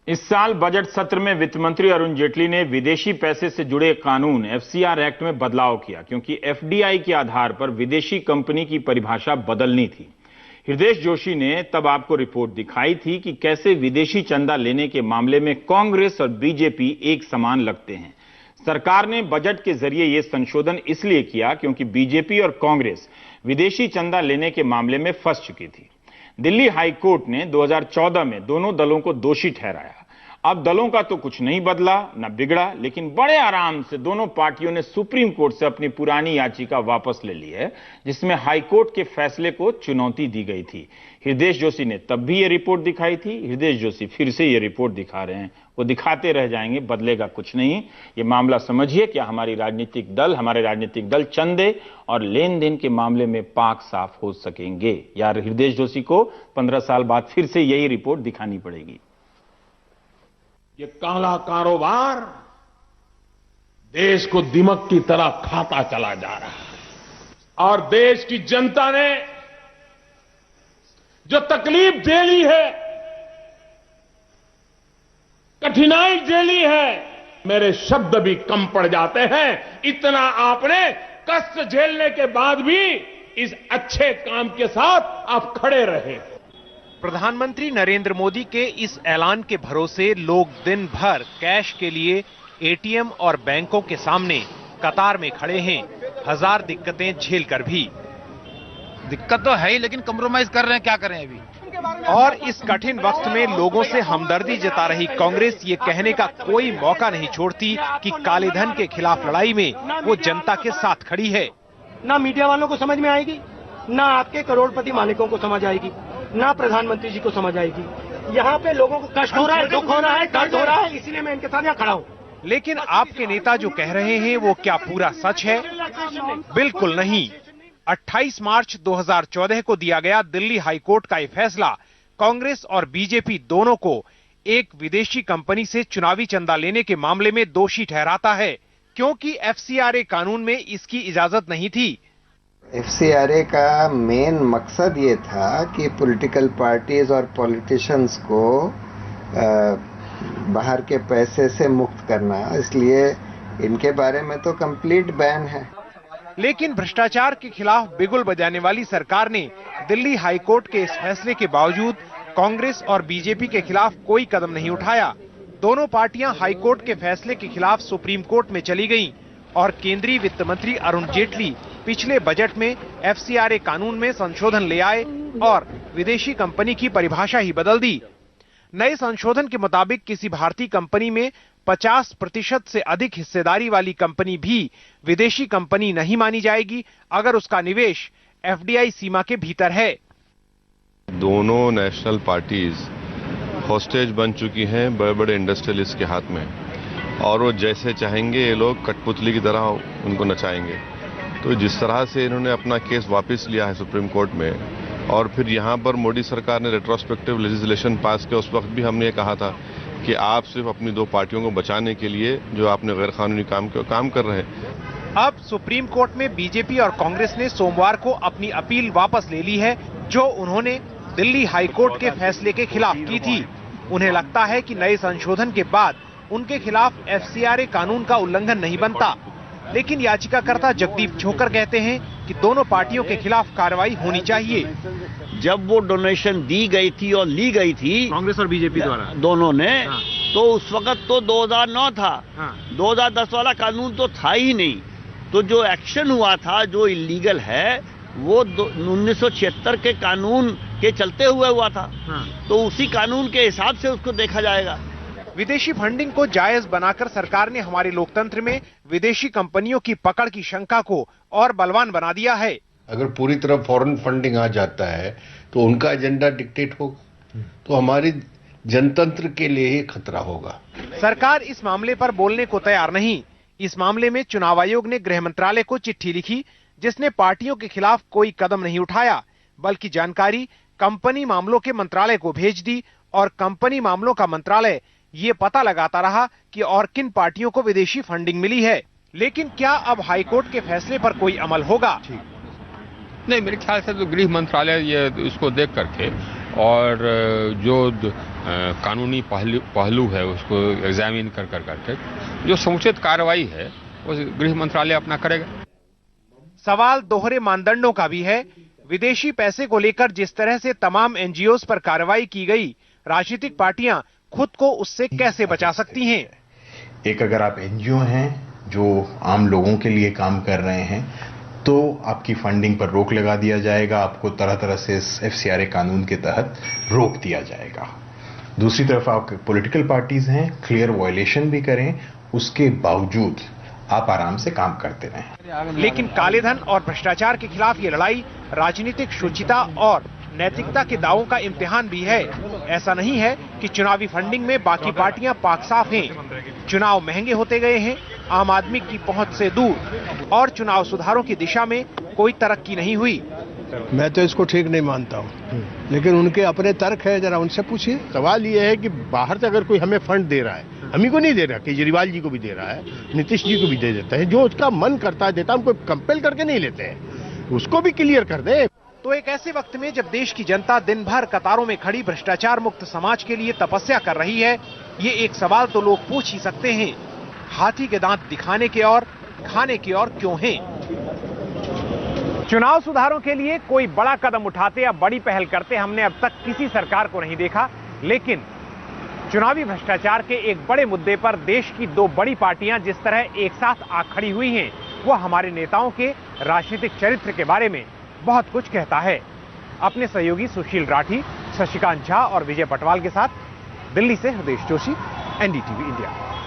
इस साल बजट सत्र में वित्त मंत्री अरुण जेटली ने विदेशी पैसे से जुड़े कानून एफसीआर एक्ट में बदलाव किया, क्योंकि एफडीआई के आधार पर विदेशी कंपनी की परिभाषा बदलनी थी। हृदय जोशी ने तब आपको रिपोर्ट दिखाई थी कि कैसे विदेशी चंदा लेने के मामले में कांग्रेस और बीजेपी एक समान लगते हैं। सरकार ने बजट के जरिए यह संशोधन इसलिए किया क्योंकि बीजेपी और कांग्रेस विदेशी चंदा लेने के मामले में फंस चुकी थी। दिल्ली हाईकोर्ट ने 2014 में दोनों दलों को दोषी ठहराया। अब दलों का तो कुछ नहीं बदला न बिगड़ा, लेकिन बड़े आराम से दोनों पार्टियों ने सुप्रीम कोर्ट से अपनी पुरानी याचिका वापस ले ली है, जिसमें हाईकोर्ट के फैसले को चुनौती दी गई थी। हृदय जोशी ने तब भी ये रिपोर्ट दिखाई थी, हृदय जोशी फिर से ये रिपोर्ट दिखा रहे हैं। वो दिखाते रह जाएंगे, बदलेगा कुछ नहीं। ये मामला समझिए, क्या हमारे राजनीतिक दल चंदे और लेन देन के मामले में पाक साफ हो सकेंगे, या हृदय जोशी को 15 साल बाद फिर से यही रिपोर्ट दिखानी पड़ेगी? ये काला कारोबार देश को दीमक की तरह खाता चला जा रहा है और देश की जनता ने जो तकलीफ झेली है, कठिनाई झेली है, मेरे शब्द भी कम पड़ जाते हैं। इतना आपने कष्ट झेलने के बाद भी इस अच्छे काम के साथ आप खड़े रहे। प्रधानमंत्री नरेंद्र मोदी के इस ऐलान के भरोसे लोग दिन भर कैश के लिए एटीएम और बैंकों के सामने कतार में खड़े हैं, हजार दिक्कतें झेलकर भी। दिक्कत तो है ही, लेकिन कंप्रोमाइज कर रहे हैं, क्या करें अभी। और इस कठिन वक्त में लोगों से हमदर्दी जता रही कांग्रेस ये कहने का कोई मौका नहीं छोड़ती कि काले धन के खिलाफ लड़ाई में वो जनता के साथ खड़ी है। ना मीडिया वालों को समझ में आएगी, ना आपके करोड़पति मालिकों को समझ आएगी, ना प्रधानमंत्री जी को समझ आएगी। यहाँ पे लोगों को कष्ट हो रहा है, दुख हो रहा है, दर्द हो रहा है, इसलिए मैं इनके साथ यहाँ खड़ा हूँ। लेकिन आपके नेता जो कह रहे हैं वो क्या पूरा सच है? बिल्कुल नहीं। 28 मार्च 2014 को दिया गया दिल्ली हाईकोर्ट का यह फैसला कांग्रेस और बीजेपी दोनों को एक विदेशी कंपनी से चुनावी चंदा लेने के मामले में दोषी ठहराता है, क्योंकि एफसीआरए कानून में इसकी इजाजत नहीं थी। एफसीआरए का मेन मकसद ये था कि पॉलिटिकल पार्टीज और पॉलिटिशियंस को बाहर के पैसे से मुक्त करना, इसलिए इनके बारे में तो कंप्लीट बैन है। लेकिन भ्रष्टाचार के खिलाफ बिगुल बजाने वाली सरकार ने दिल्ली हाईकोर्ट के इस फैसले के बावजूद कांग्रेस और बीजेपी के खिलाफ कोई कदम नहीं उठाया। दोनों पार्टियां हाईकोर्ट के फैसले के खिलाफ सुप्रीम कोर्ट में चली गईं और केंद्रीय वित्त मंत्री अरुण जेटली पिछले बजट में एफसीआरए कानून में संशोधन ले आए और विदेशी कंपनी की परिभाषा ही बदल दी। नए संशोधन के मुताबिक किसी भारतीय कंपनी में 50% से अधिक हिस्सेदारी वाली कंपनी भी विदेशी कंपनी नहीं मानी जाएगी अगर उसका निवेश एफडीआई सीमा के भीतर है। दोनों नेशनल पार्टीज हॉस्टेज बन चुकी हैं बड़े बड़े इंडस्ट्रियलिस्ट के हाथ में, और वो जैसे चाहेंगे ये लोग कठपुतली की तरह उनको नचाएंगे। तो जिस तरह से इन्होंने अपना केस वापस लिया है सुप्रीम कोर्ट में, और फिर यहाँ पर मोदी सरकार ने रेट्रोस्पेक्टिव लेजिस्लेशन पास किया, उस वक्त भी हमने ये कहा था कि आप सिर्फ अपनी दो पार्टियों को बचाने के लिए जो आपने गैर कानूनी काम कर रहे हैं। अब सुप्रीम कोर्ट में बीजेपी और कांग्रेस ने सोमवार को अपनी अपील वापस ले ली है, जो उन्होंने दिल्ली हाईकोर्ट के फैसले के खिलाफ की थी। उन्हें लगता है कि नए संशोधन के बाद उनके खिलाफ एफसीआरए कानून का उल्लंघन नहीं बनता, लेकिन याचिकाकर्ता जगदीप छोकर कहते हैं कि दोनों पार्टियों के खिलाफ कार्रवाई होनी चाहिए। जब वो डोनेशन दी गई थी और ली गई थी कांग्रेस और बीजेपी द्वारा दोनों ने, हाँ। तो उस वक्त तो 2009 था, हाँ। 2010 वाला कानून तो था ही नहीं। तो जो एक्शन हुआ था, जो इलीगल है, वो 1976 के कानून के चलते हुए हुआ था, हाँ। तो उसी कानून के हिसाब से उसको देखा जाएगा। विदेशी फंडिंग को जायज बनाकर सरकार ने हमारे लोकतंत्र में विदेशी कंपनियों की पकड़ की शंका को और बलवान बना दिया है। अगर पूरी तरह फॉरेन फंडिंग आ जाता है तो उनका एजेंडा डिक्टेट होगा, तो हमारी जनतंत्र के लिए ही खतरा होगा। सरकार इस मामले पर बोलने को तैयार नहीं। इस मामले में चुनाव आयोग ने गृह मंत्रालय को चिट्ठी लिखी, जिसने पार्टियों के खिलाफ कोई कदम नहीं उठाया, बल्कि जानकारी कंपनी मामलों के मंत्रालय को भेज दी, और कंपनी मामलों का मंत्रालय ये पता लगाता रहा कि और किन पार्टियों को विदेशी फंडिंग मिली है। लेकिन क्या अब हाईकोर्ट के फैसले पर कोई अमल होगा? नहीं, मेरे ख्याल से तो गृह मंत्रालय ये इसको देख करके और जो कानूनी पहलू है उसको एग्जामिन करके जो समुचित कार्रवाई है वो गृह मंत्रालय अपना करेगा। सवाल दोहरे मानदंडों का भी है। विदेशी पैसे को लेकर जिस तरह से तमाम एनजीओज पर कार्रवाई की गई, राजनीतिक पार्टियां खुद को उससे कैसे बचा सकती हैं? एक अगर आप एनजीओ हैं जो आम लोगों के लिए काम कर रहे हैं तो आपकी फंडिंग पर रोक लगा दिया जाएगा, आपको तरह तरह से एफसीआरए कानून के तहत रोक दिया जाएगा। दूसरी तरफ आप पॉलिटिकल पार्टीज हैं, क्लियर वायलेशन भी करें, उसके बावजूद आप आराम से काम करते रहें। लेकिन कालेधन और भ्रष्टाचार के खिलाफ ये लड़ाई राजनीतिक शुचिता और नैतिकता के दावों का इम्तिहान भी है। ऐसा नहीं है कि चुनावी फंडिंग में बाकी पार्टियां पाक साफ हैं। चुनाव महंगे होते गए हैं, आम आदमी की पहुंच से दूर, और चुनाव सुधारों की दिशा में कोई तरक्की नहीं हुई। मैं तो इसको ठीक नहीं मानता हूँ, लेकिन उनके अपने तर्क है, जरा उनसे पूछिए। सवाल ये है कि बाहर से अगर कोई हमें फंड दे रहा है, हम ही को नहीं दे रहा, केजरीवाल जी को भी दे रहा है, नीतीश जी को भी दे देता है, जो उसका मन करता है देता, हम कोई कंपेल करके नहीं लेते हैं, उसको भी क्लियर कर दे। तो एक ऐसे वक्त में जब देश की जनता दिन भर कतारों में खड़ी भ्रष्टाचार मुक्त समाज के लिए तपस्या कर रही है, ये एक सवाल तो लोग पूछ ही सकते हैं, हाथी के दांत दिखाने के और खाने के और क्यों हैं? चुनाव सुधारों के लिए कोई बड़ा कदम उठाते या बड़ी पहल करते हमने अब तक किसी सरकार को नहीं देखा, लेकिन चुनावी भ्रष्टाचार के एक बड़े मुद्दे पर देश की दो बड़ी पार्टियां जिस तरह एक साथ आ खड़ी हुई हैं, वो हमारे नेताओं के राजनीतिक चरित्र के बारे में बहुत कुछ कहता है। अपने सहयोगी सुशील राठी, शशिकांत झा और विजय पटवाल के साथ दिल्ली से हृदय जोशी, एनडीटीवी इंडिया।